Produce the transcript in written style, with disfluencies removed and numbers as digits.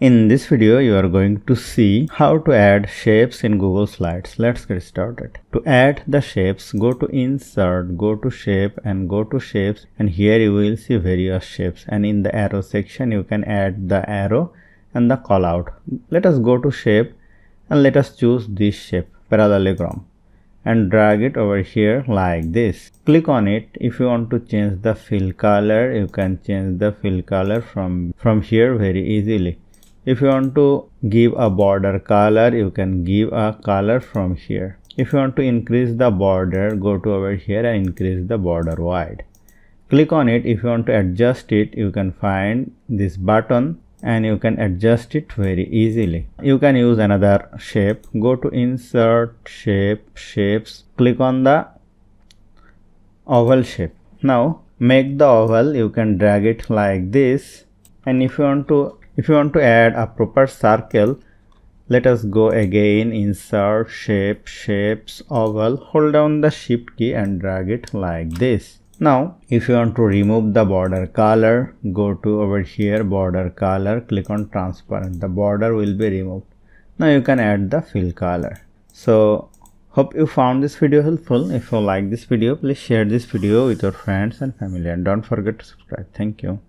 In this video, you are going to see how to add shapes in Google Slides. Let's get started. To add the shapes, go to Insert, go to Shape and go to Shapes, and here you will see various shapes, and in the arrow section you can add the arrow and the call out. Let us go to Shape and let us choose this shape, parallelogram, and drag it over here like this. Click on it. If you want to change the fill color, you can change the fill color from here very easily. If you want to give a border color, you can give a color from here. If you want to increase the border, go to over here and increase the border wide. Click on it. If you want to adjust it, you can find this button and you can adjust it very easily. You can use another shape. Go to Insert, Shape, Shapes. Click on the oval shape. Now make the oval. You can drag it like this. And if you want to add a proper circle, let us go again, Insert, Shape, Shapes, Oval. Hold down the Shift key and drag it like this. Now, if you want to remove the border color, go to over here, border color, click on transparent. The border will be removed. Now you can add the fill color. So, hope you found this video helpful. If you like this video, please share this video with your friends and family, and don't forget to subscribe. Thank you.